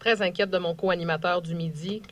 très inquiète de mon co-animateur du midi,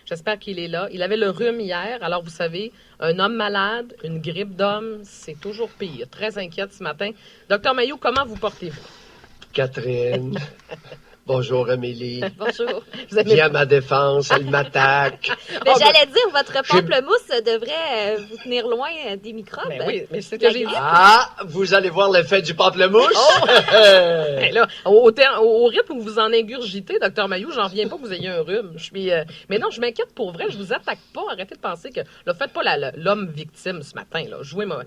j'espère qu'il est là. Il avait le rhume hier, alors vous savez, un homme malade, une grippe d'homme, c'est toujours pire. Très inquiète ce matin. Docteur Mailloux, comment vous portez-vous? Catherine, bonjour Amélie. Bonjour. Viens à ma défense, elle m'attaque. J'allais dire, votre pamplemousse devrait vous tenir loin des microbes. Ben oui, mais c'est ce que j'ai dit. Ah, vous allez voir l'effet du pamplemousse. Oh! Ben là, au rythme où vous en ingurgitez, Docteur Mailloux, j'en reviens pas que vous ayez un rhume. Mais non, je m'inquiète pour vrai, je vous attaque pas. Arrêtez de penser que... Là, faites pas l'homme victime ce matin. Là. Jouez-moi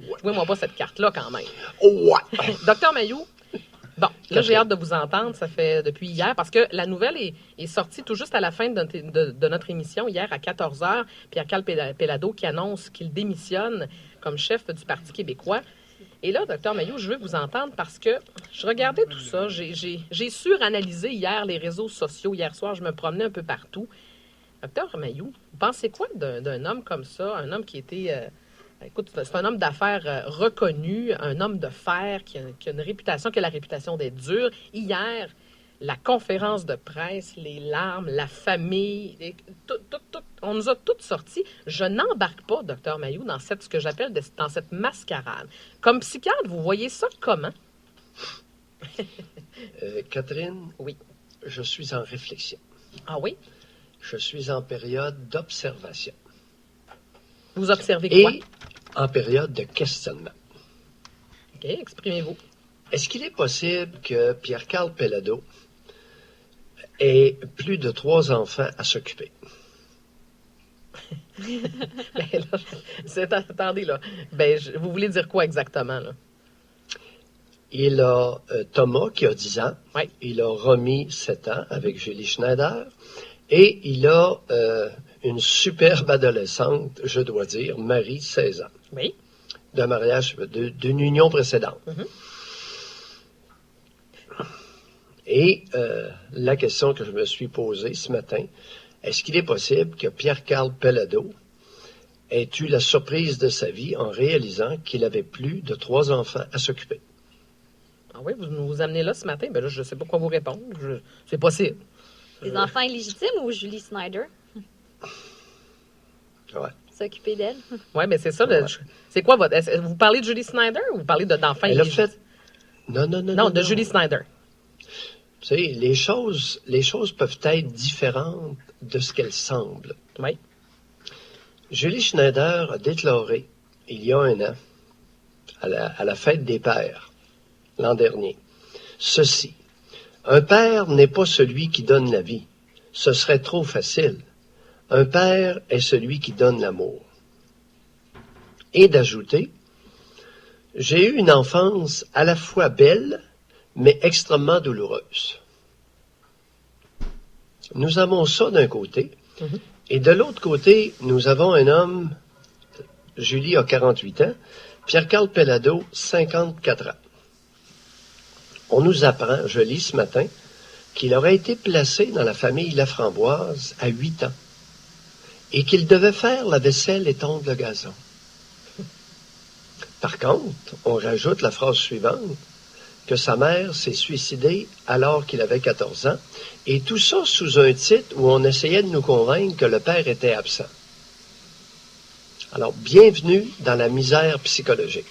pas cette carte-là quand même. Ouais. Docteur Mailloux, bon, là, j'ai hâte de vous entendre. Ça fait depuis hier, parce que la nouvelle est sortie tout juste à la fin de notre émission, hier à 14h. Pierre-Carl Péladeau qui annonce qu'il démissionne comme chef du Parti québécois. Et là, docteur Mailloux, je veux vous entendre parce que je regardais tout ça. J'ai suranalysé hier les réseaux sociaux. Hier soir, je me promenais un peu partout. Docteur Mailloux, vous pensez quoi d'un homme comme ça, un homme qui était... Écoute, c'est un homme d'affaires reconnu, un homme de fer qui a une réputation, qui a la réputation d'être dur. Hier, la conférence de presse, les larmes, la famille, on nous a toutes sorties. Je n'embarque pas, docteur Mailloux, dans ce que j'appelle dans cette mascarade. Comme psychiatre, vous voyez ça comment? Catherine, oui. Je suis en réflexion. Ah oui? Je suis en période d'observation. Vous observez quoi? Et en période de questionnement. OK, exprimez-vous. Est-ce qu'il est possible que Pierre-Carl Péladeau ait plus de 3 enfants à s'occuper? Ben là, attendez, là. Ben, vous voulez dire quoi exactement, là? Il a Thomas qui a 10 ans. Oui. Il a Romy, 7 ans, avec Julie Schneider. Et il a une superbe adolescente, je dois dire, Marie, 16 ans. Oui. D'un mariage, d'une union précédente. Mm-hmm. Et la question que je me suis posée ce matin, est-ce qu'il est possible que Pierre-Carl Péladeau ait eu la surprise de sa vie en réalisant qu'il avait plus de 3 enfants à s'occuper? Ah oui, vous nous amenez là ce matin. Ben là, je ne sais pas quoi vous répondre. C'est possible. Les enfants illégitimes ou Julie Snyder? Ouais. S'occuper d'elle? Oui, mais c'est ça. Ouais. C'est quoi votre... Vous parlez de Julie Snyder ou vous parlez d'enfants Elle a illégitimes? fait... Non, de Julie Snyder. Tu sais, les choses peuvent être différentes de ce qu'elles semblent. Oui. Julie Schneider a déclaré, il y a 1 an, à la fête des pères, l'an dernier, ceci: un père n'est pas celui qui donne la vie. Ce serait trop facile. Un père est celui qui donne l'amour. Et d'ajouter, j'ai eu une enfance à la fois belle, mais extrêmement douloureuse. Nous avons ça d'un côté, et de l'autre côté, nous avons un homme, Julie a 48 ans, Pierre-Carl Péladeau, 54 ans. On nous apprend, je lis ce matin, qu'il aurait été placé dans la famille Laframboise à 8 ans et qu'il devait faire la vaisselle et tondre le gazon. Par contre, on rajoute la phrase suivante, que sa mère s'est suicidée alors qu'il avait 14 ans, et tout ça sous un titre où on essayait de nous convaincre que le père était absent. Alors, bienvenue dans la misère psychologique.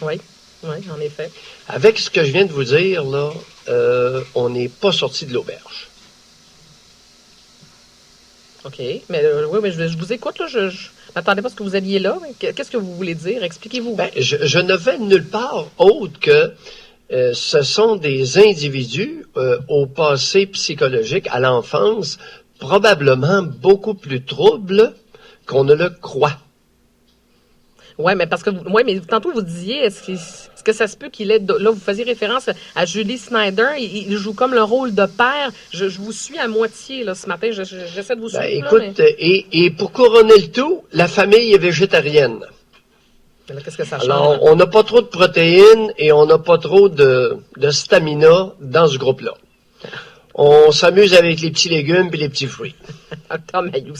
Oui, en effet. Avec ce que je viens de vous dire, là, on n'est pas sorti de l'auberge. OK. Mais oui, mais je vous écoute, là. Je m'attendais pas à ce que vous alliez là. Qu'est-ce que vous voulez dire? Expliquez-vous. Ben, je ne vais nulle part autre que ce sont des individus au passé psychologique, à l'enfance, probablement beaucoup plus troubles qu'on ne le croit. Oui, mais parce que mais tantôt vous disiez, est-ce que ça se peut qu'il ait... Là, vous faisiez référence à Julie Snyder. Il joue comme le rôle de père. Je vous suis à moitié là, ce matin. J'essaie de vous suivre. Écoute, là, mais... et pour couronner le tout, la famille est végétarienne. Mais là, qu'est-ce que ça change? Alors, on n'a pas trop de protéines et on n'a pas trop de stamina dans ce groupe-là. On s'amuse avec les petits légumes et les petits fruits. Docteur Mailloux,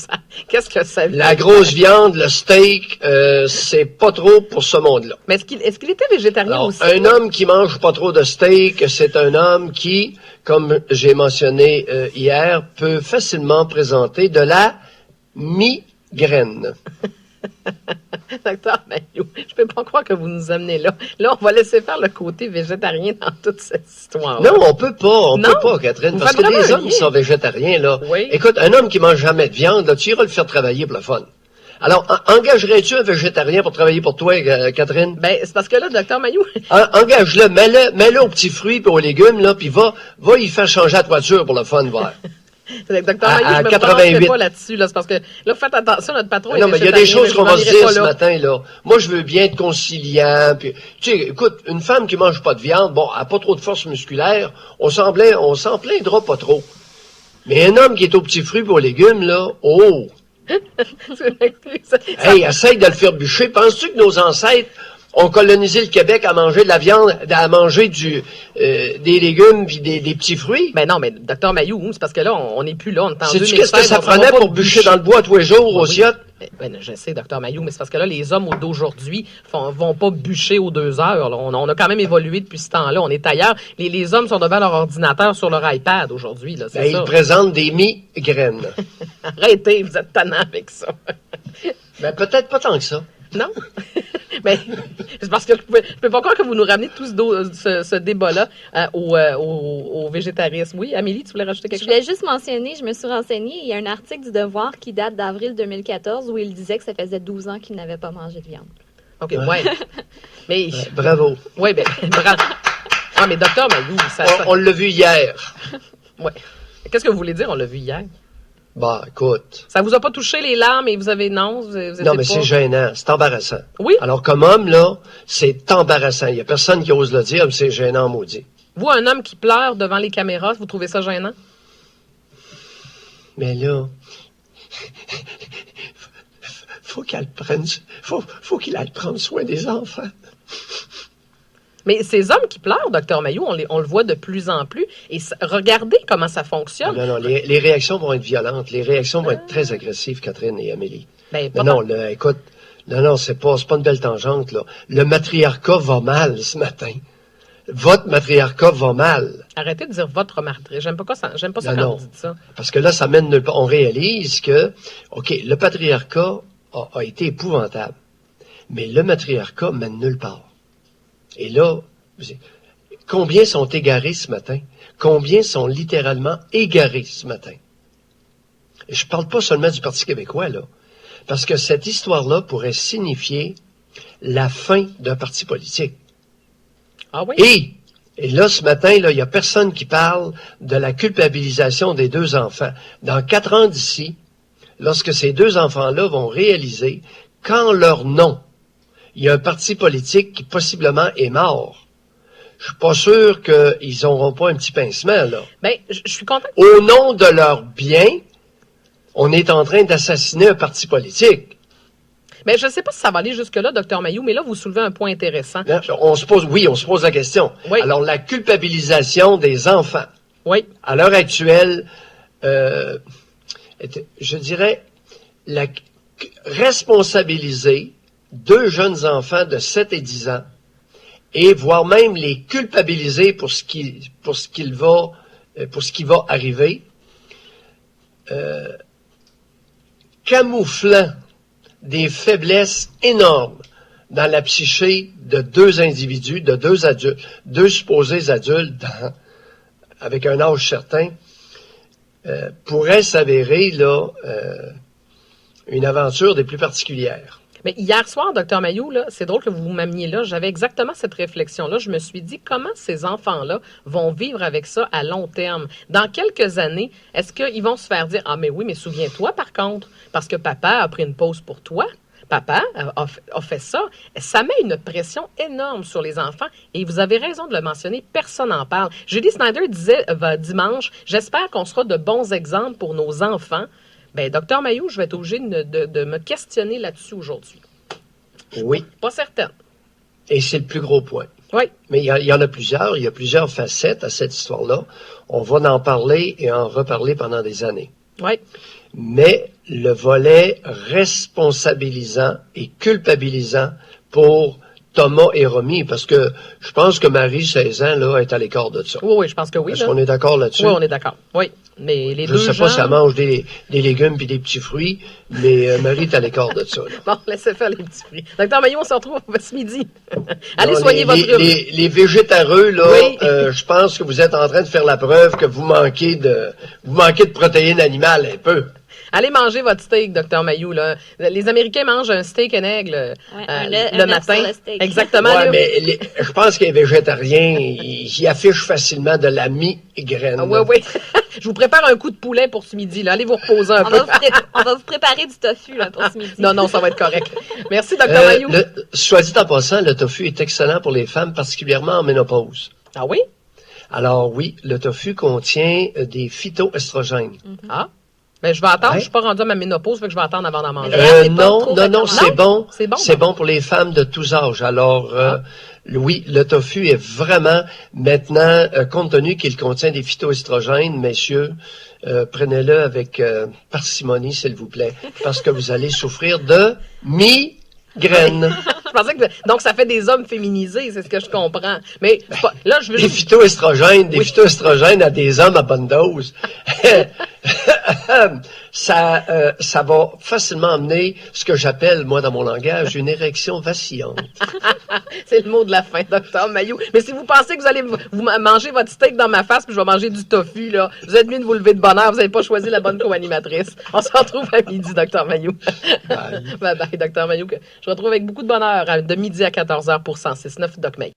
qu'est-ce que ça veut dire? La grosse viande, le steak, c'est pas trop pour ce monde-là. Mais est-ce qu'il était végétarien Alors, aussi? un homme qui mange pas trop de steak, c'est un homme qui, comme j'ai mentionné hier, peut facilement présenter de la migraine. Docteur Mailloux, je peux pas croire que vous nous amenez là. Là, on va laisser faire le côté végétarien dans toute cette histoire. Non, on peut pas, Catherine, Vous parce faites que vraiment les un hommes lien. qui sont végétariens, là, Oui. écoute, un homme qui mange jamais de viande, là, tu iras le faire travailler pour le fun. Alors, engagerais-tu un végétarien pour travailler pour toi, Catherine? Ben, c'est parce que là, docteur Mailloux, Engage-le, mets-le aux petits fruits et aux légumes, là, puis va y faire changer la toiture pour le fun, voir. docteur À- Mailloux, à je me 88. prononcerai pas là-dessus, là, c'est parce que, là, faites attention, notre patron est Non, mais il y a des végétarien, choses qu'on je va m'en se irai dire pas ce là. matin, là. Moi, je veux bien être conciliant, puis, tu sais, écoute, une femme qui mange pas de viande, bon, elle a pas trop de force musculaire, on s'en plaindra pas trop. Mais un homme qui est aux petits fruits et aux légumes, là, oh! Hey, essaye de le faire bûcher. Penses-tu que nos ancêtres ont colonisé le Québec à manger de la viande, à manger des légumes puis des petits fruits? Ben non, mais docteur Mailloux, c'est parce que là, on n'est plus là, on est en Sais-tu 2016, qu'est-ce que ça on s'en va prenait pas pour bûcher dans le bois tous les jours au Oui. ciotte? Ben, je sais, docteur Mailloux, mais c'est parce que là, les hommes d'aujourd'hui vont pas bûcher aux 2 heures. Là. On a quand même évolué depuis ce temps-là. On est ailleurs. Les hommes sont devant leur ordinateur sur leur iPad aujourd'hui. Là, c'est Ben, ça. ils présentent des migraines. Arrêtez, vous êtes tannant avec ça. Ben, peut-être pas tant que ça. Non? Mais c'est parce que je peux pas croire que vous nous ramenez tout ce débat-là au végétarisme. Oui, Amélie, tu voulais rajouter quelque Je chose? voulais juste mentionner, je me suis renseignée, il y a un article du Devoir qui date d'avril 2014 où il disait que ça faisait 12 ans qu'il n'avait pas mangé de viande. OK, ouais. Mais, Bravo. ouais, ben, bravo. Ah, mais docteur Mailloux, On l'a vu hier. ouais. Qu'est-ce que vous voulez dire? On l'a vu hier. Bah, écoute. Ça vous a pas touché les larmes et vous avez vous étiez Non, mais pas... c'est gênant. C'est embarrassant. Oui. Alors, comme homme, là, c'est embarrassant. Il y a personne qui ose le dire, mais c'est gênant, maudit. Vous, un homme qui pleure devant les caméras, vous trouvez ça gênant? Mais là, faut qu'elle prenne, faut qu'il aille prendre soin des enfants. Mais ces hommes qui pleurent, docteur Mailloux, on le voit de plus en plus. Et regardez comment ça fonctionne. Non, les réactions vont être violentes. Les réactions vont être très agressives, Catherine et Amélie. Ben, Mais non, là, écoute, non, c'est pas une belle tangente, là. Le matriarcat va mal ce matin. Votre matriarcat va mal. Arrêtez de dire votre matriarcat. J'aime pas ça Non, quand non. vous dites ça. Parce que là, ça mène nulle part. On réalise que, OK, le patriarcat a été épouvantable. Mais le matriarcat mène nulle part. Et là, combien sont égarés ce matin? Combien sont littéralement égarés ce matin? Et je parle pas seulement du Parti québécois, là. Parce que cette histoire-là pourrait signifier la fin d'un parti politique. Ah oui? Et là, ce matin, là, il n'y a personne qui parle de la culpabilisation des 2 enfants. Dans 4 ans d'ici, lorsque ces 2 enfants-là vont réaliser qu'en leur nom, il y a un parti politique qui possiblement est mort, je suis pas sûr qu'ils n'auront pas un petit pincement, là. Ben, je suis contente. Au nom de leur bien, on est en train d'assassiner un parti politique. Mais je ne sais pas si ça va aller jusque-là, docteur Mailloux, mais là, vous soulevez un point intéressant. On se pose la question. Oui. Alors, la culpabilisation des enfants, Oui. à l'heure actuelle, je dirais, responsabiliser 2 jeunes enfants de 7 et 10 ans, et voire même les culpabiliser pour ce qui va arriver, camouflant des faiblesses énormes dans la psyché de 2 individus, de 2 adultes, 2 supposés adultes avec un âge certain, pourrait s'avérer là une aventure des plus particulières. Mais hier soir, docteur Mailloux, là, c'est drôle que vous m'ameniez là. J'avais exactement cette réflexion-là. Je me suis dit, comment ces enfants-là vont vivre avec ça à long terme? Dans quelques années, est-ce qu'ils vont se faire dire, ah, mais oui, mais souviens-toi, par contre, parce que papa a pris une pause pour toi. Papa a fait ça. Ça met une pression énorme sur les enfants. Et vous avez raison de le mentionner, personne n'en parle. Julie Snyder disait dimanche, j'espère qu'on sera de bons exemples pour nos enfants. Bien, docteur Mailloux, je vais être obligée de me questionner là-dessus aujourd'hui. Oui. Pas certaine. Et c'est le plus gros point. Oui. Mais il y en a plusieurs. Il y a plusieurs facettes à cette histoire-là. On va en parler et en reparler pendant des années. Oui. Mais le volet responsabilisant et culpabilisant pour Thomas et Romy, parce que je pense que Marie, 16 ans, là, est à l'écart de ça. Oui, je pense que oui. Est-ce qu'on est d'accord là-dessus? Oui, on est d'accord. Oui. Mais les Je deux sais gens... pas si elle mange des légumes puis des petits fruits, mais Marie est à l'écart de ça. Là. Bon, laissez faire les petits fruits. Docteur Maillot, on se retrouve ce midi. Allez Non, soigner votre rhume. les végétareux, là, Oui. je pense que vous êtes en train de faire la preuve que vous manquez de protéines animales un peu. Allez manger votre steak, Docteur Maillot. Là. Les Américains mangent un steak and egg le matin. Sur le steak. Exactement. Ouais, là. mais je pense que les végétariens, ils affichent facilement de la migraine. Ah, oui. Je vous prépare un coup de poulet pour ce midi. Là. Allez vous reposer un On peu. va vous préparer du tofu là, pour ce midi. Non, ça va être correct. Merci, Docteur Maillot. Soit dit en passant, le tofu est excellent pour les femmes, particulièrement en ménopause. Ah oui? Alors oui, le tofu contient des phytoestrogènes. Ah. Ben, je vais attendre. Ouais. Je suis pas rendu à ma ménopause, fait que je vais attendre avant d'en manger. C'est pas trop Non, c'est bon. C'est bon, C'est bon. bon pour les femmes de tous âges. Alors, oui, le tofu est vraiment, maintenant, compte tenu qu'il contient des phytoestrogènes, messieurs, prenez-le avec parcimonie, s'il vous plaît, parce que vous allez souffrir de migraine. Je pensais que... Donc, ça fait des hommes féminisés, c'est ce que je comprends. Mais c'est pas... là, je veux Des juste... phytoestrogènes à des hommes à bonne dose. Ça va facilement amener ce que j'appelle, moi, dans mon langage, une érection vacillante. C'est le mot de la fin, Docteur Maillot. Mais si vous pensez que vous allez vous manger votre steak dans ma face puis je vais manger du tofu, là, vous êtes mieux de vous lever de bonne heure. Vous n'avez pas choisi la bonne co-animatrice. On se retrouve à midi, Docteur Maillot. Bye. Bye bye, Docteur Maillot. Je retrouve avec beaucoup de bonheur de midi à 14h pour 106.9 Doc May.